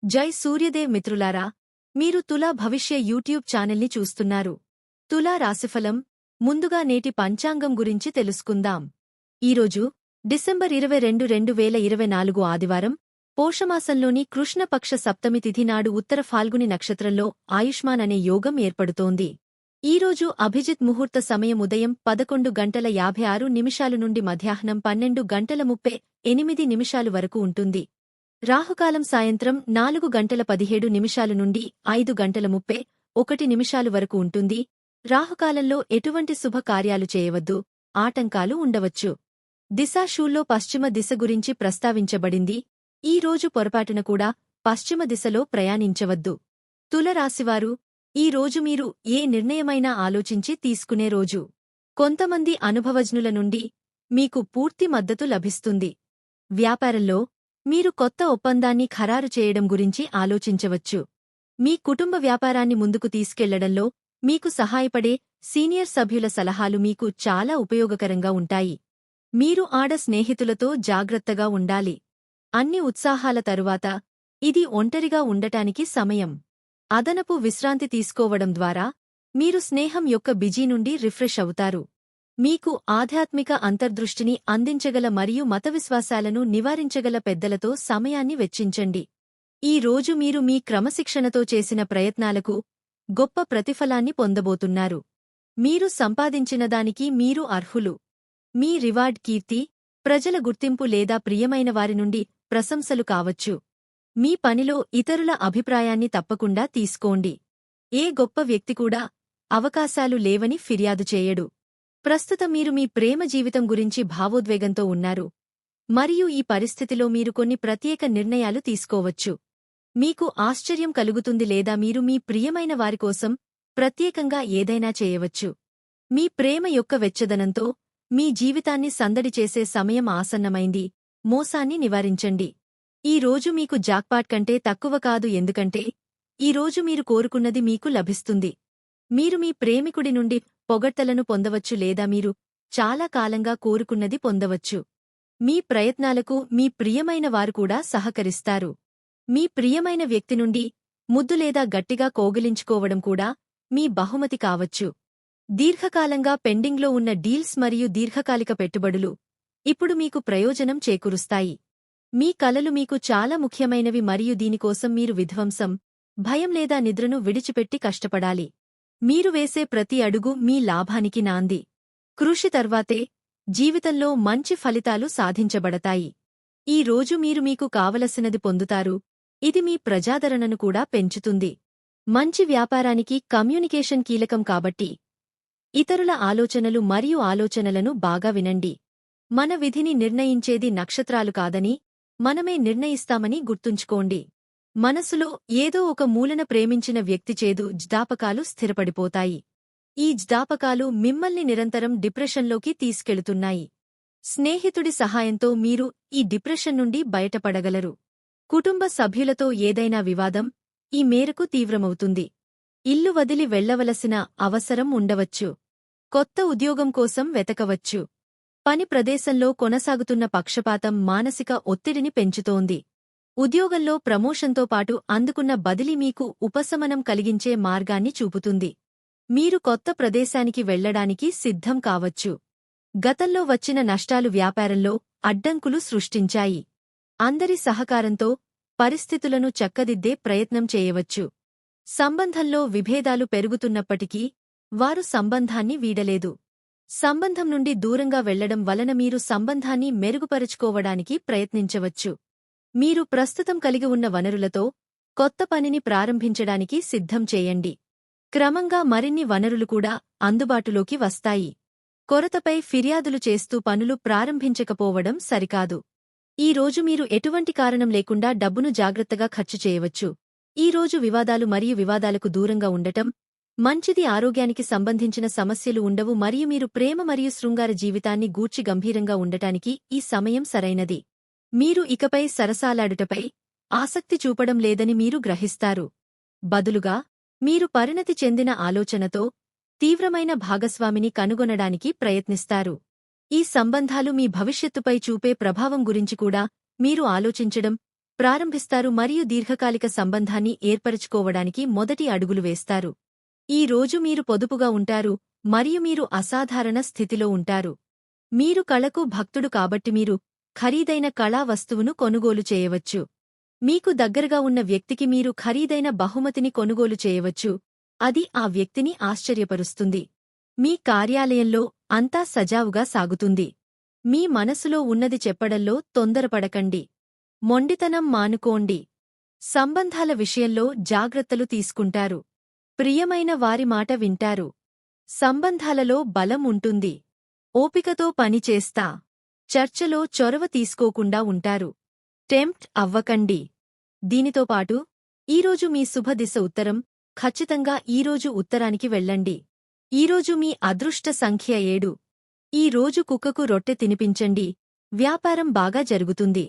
జై సూర్యదేవ్ మిత్రులారా, మీరు తులా భవిష్య యూట్యూబ్ ఛానల్ని చూస్తున్నారు. తులా రాశిఫలం ముందుగా నేటి పంచాంగం గురించి తెలుసుకుందాం. ఈరోజు డిసెంబర్ 22, 2024 ఆదివారం, పోషమాసంలోని కృష్ణపక్ష సప్తమి తిథి నాడు ఉత్తర ఫాల్గుని నక్షత్రంలో ఆయుష్మాన్ అనే యోగం ఏర్పడుతోంది. ఈరోజు అభిజిత్ ముహూర్త సమయం ఉదయం 11:56 నుండి మధ్యాహ్నం 12:38 వరకు ఉంటుంది. రాహుకాలం సాయంత్రం 4:17 నుండి 5:31 వరకు ఉంటుంది. రాహుకాలంలో ఎటువంటి శుభ కార్యాలు చేయవద్దు, ఆటంకాలు ఉండవచ్చు. దిశాశూల్లో పశ్చిమ దిశ గురించి ప్రస్తావించబడింది. ఈ రోజు పొరపాటున కూడా పశ్చిమ దిశలో ప్రయాణించవద్దు. తులరాశివారు, ఈ రోజు మీరు ఏ నిర్ణయమైనా ఆలోచించి తీసుకునే రోజు. కొంతమంది అనుభవజ్ఞుల నుండి మీకు పూర్తి మద్దతు లభిస్తుంది. వ్యాపారంలో మీరు కొత్త ఒప్పందాన్ని ఖరారు చేయడం గురించి ఆలోచించవచ్చు. మీ కుటుంబ వ్యాపారాన్ని ముందుకు తీసుకెళ్లడంలో మీకు సహాయపడే సీనియర్ సభ్యుల సలహాలు మీకు చాలా ఉపయోగకరంగా ఉంటాయి. మీరు ఆడ స్నేహితులతో జాగ్రత్తగా ఉండాలి. అన్ని ఉత్సాహాల తరువాత ఇది ఒంటరిగా ఉండటానికి సమయం. అదనపు విశ్రాంతి తీసుకోవడం ద్వారా మీరు స్నేహం యొక్క బిజీ నుండి రిఫ్రెష్ అవుతారు. మీకు ఆధ్యాత్మిక అంతర్దృష్టిని అందించగల మరియు మతవిశ్వాసాలను నివారించగల పెద్దలతో సమయాన్ని వెచ్చించండి. ఈ రోజు మీరు మీ క్రమశిక్షణతో చేసిన ప్రయత్నాలకు గొప్ప ప్రతిఫలాన్ని పొందబోతున్నారు. మీరు సంపాదించిన దానికి మీరు అర్హులు. మీ రివార్డ్ కీర్తి, ప్రజల గుర్తింపు లేదా ప్రియమైన వారి నుండి ప్రశంసలు కావచ్చు. మీ పనిలో ఇతరుల అభిప్రాయాన్ని తప్పకుండా తీసుకోండి. ఏ గొప్ప వ్యక్తి కూడా అవకాశాలు లేవని ఫిర్యాదు చేయడు. ప్రస్తుతం మీరు మీ ప్రేమ జీవితం గురించి భావోద్వేగంతో ఉన్నారు మరియు ఈ పరిస్థితిలో మీరు కొన్ని ప్రత్యేక నిర్ణయాలు తీసుకోవచ్చు. మీకు ఆశ్చర్యం కలుగుతుంది లేదా మీరు మీ ప్రియమైన వారికోసం ప్రత్యేకంగా ఏదైనా చేయవచ్చు. మీ ప్రేమ యొక్క వెచ్చదనంతో మీ జీవితాన్ని సందడి చేసే సమయం ఆసన్నమైంది. మోసాన్ని నివారించండి. ఈ రోజు మీకు జాక్పాట్ కంటే తక్కువ కాదు, ఎందుకంటే ఈ రోజు మీరు కోరుకున్నది మీకు లభిస్తుంది. మీరు మీ ప్రేమికుడి నుండి పొగడ్తలను పొందవచ్చు లేదా మీరు చాలా కాలంగా కోరుకున్నది పొందవచ్చు. మీ ప్రయత్నాలకు మీ ప్రియమైన వారు కూడా సహకరిస్తారు. మీ ప్రియమైన వ్యక్తి నుండి ముద్దు లేదా గట్టిగా కౌగిలించుకోవడం కూడా మీ బహుమతి కావచ్చు. దీర్ఘకాలంగా పెండింగ్లో ఉన్న డీల్స్ మరియు దీర్ఘకాలిక పెట్టుబడులు ఇప్పుడు మీకు ప్రయోజనం చేకూరుస్తాయి. మీ కలలు మీకు చాలా ముఖ్యమైనవి మరియు దీనికోసం మీరు విధ్వంసం, భయం లేదా నిద్రను విడిచిపెట్టి కష్టపడాలి. మీరు వేసే ప్రతి అడుగు మీ లాభానికి నాంది. కృషి తర్వాతే జీవితంలో మంచి ఫలితాలు సాధించబడతాయి. ఈ రోజు మీరు మీకు కావలసినది పొందుతారు. ఇది మీ ప్రజాదరణను కూడా పెంచుతుంది. మంచి వ్యాపారానికి కమ్యూనికేషన్ కీలకం కాబట్టి ఇతరుల ఆలోచనలు మరియు ఆలోచనలను బాగా వినండి. మన విధిని నిర్ణయించేది నక్షత్రాలు కాదని మనమే నిర్ణయిస్తామని గుర్తుంచుకోండి. మనసులో ఏదో ఒక మూలన ప్రేమించిన వ్యక్తి చేదు జ్ఞాపకాలు స్థిరపడిపోతాయి. ఈ జ్ఞాపకాలు మిమ్మల్ని నిరంతరం డిప్రెషన్లోకి తీసుకెళుతున్నాయి. స్నేహితుడి సహాయంతో మీరు ఈ డిప్రెషన్ నుండి బయటపడగలరు. కుటుంబ సభ్యులతో ఏదైనా వివాదం ఈ మేరకు తీవ్రమవుతుంది. ఇల్లు వదిలి వెళ్లవలసిన అవసరం ఉండవచ్చు. కొత్త ఉద్యోగం కోసం వెతకవచ్చు. పని ప్రదేశంలో కొనసాగుతున్న పక్షపాతం మానసిక ఒత్తిడిని పెంచుతోంది. ఉద్యోగంలో ప్రమోషన్తో పాటు అందుకున్న బదిలీ మీకు ఉపశమనం కలిగించే మార్గాన్ని చూపుతుంది. మీరు కొత్త ప్రదేశానికి వెళ్లడానికి సిద్ధం కావచ్చు. గతంలో వచ్చిన నష్టాలు వ్యాపారంలో అడ్డంకులు సృష్టించాయి. అందరి సహకారంతో పరిస్థితులను చక్కదిద్దే ప్రయత్నం చేయవచ్చు. సంబంధంలో విభేదాలు పెరుగుతున్నప్పటికీ వారు సంబంధాన్ని వీడలేదు. సంబంధం నుండి దూరంగా వెళ్లడం వలన మీరు సంబంధాన్ని మెరుగుపరుచుకోవడానికి ప్రయత్నించవచ్చు. మీరు ప్రస్తుతం కలిగి ఉన్న వనరులతో కొత్త పనిని ప్రారంభించడానికి సిద్ధం చేయండి. క్రమంగా మరిన్ని వనరులు కూడా అందుబాటులోకి వస్తాయి. కొరతపై ఫిర్యాదులు చేస్తూ పనులు ప్రారంభించకపోవడం సరికాదు. ఈ రోజు మీరు ఎటువంటి కారణం లేకుండా డబ్బును జాగ్రత్తగా ఖర్చు చేయవచ్చు. ఈ రోజు వివాదాలు మరియు వివాదాలకు దూరంగా ఉండటం మంచిది. ఆరోగ్యానికి సంబంధించిన సమస్యలు ఉండవు మరియు మీరు ప్రేమ మరియు శృంగార జీవితాన్ని గూర్చి గంభీరంగా ఉండటానికి ఈ సమయం సరైనది. మీరు ఇకపై సరసాలాడుటపై ఆసక్తి చూపడం లేదని మీరు గ్రహిస్తారు. బదులుగా మీరు పరిణతి చెందిన ఆలోచనతో తీవ్రమైన భాగస్వామిని కనుగొనడానికి ప్రయత్నిస్తారు. ఈ సంబంధాలు మీ భవిష్యత్తుపై చూపే ప్రభావం గురించి కూడా మీరు ఆలోచించడం ప్రారంభిస్తారు మరియు దీర్ఘకాలిక సంబంధాన్ని ఏర్పరచుకోవడానికి మొదటి అడుగులు వేస్తారు. ఈ రోజు మీరు పొదుపుగా ఉంటారు మరియు మీరు అసాధారణ స్థితిలో ఉంటారు. మీరు కళకు భక్తుడు కాబట్టి మీరు ఖరీదైన కళా వస్తువును కొనుగోలు చేయవచ్చు. మీకు దగ్గరగా ఉన్న వ్యక్తికి మీరు ఖరీదైన బహుమతిని కొనుగోలు చేయవచ్చు, అది ఆ వ్యక్తిని ఆశ్చర్యపరుస్తుంది. మీ కార్యాలయంలో అంతా సజావుగా సాగుతుంది. మీ మనసులో ఉన్నది చెప్పడంలో తొందరపడకండి. మొండితనం మానుకోండి. సంబంధాల విషయంలో జాగ్రత్తలు తీసుకుంటారు. ప్రియమైన వారి మాట వింటారు. సంబంధాలలో బలం ఉంటుంది. ఓపికతో పనిచేస్తా. చర్చలో చొరవ తీసుకోకుండా ఉంటారు. టెంప్ట్ అవ్వకండి. దీనితో పాటు ఈరోజు మీ శుభదిశ ఉత్తరం. ఖచ్చితంగా ఈరోజు ఉత్తరానికి వెళ్ళండి. ఈరోజు మీ అదృష్ట సంఖ్య 7. ఈ రోజు కుక్కకు రొట్టె తినిపించండి. వ్యాపారం బాగా జరుగుతుంది.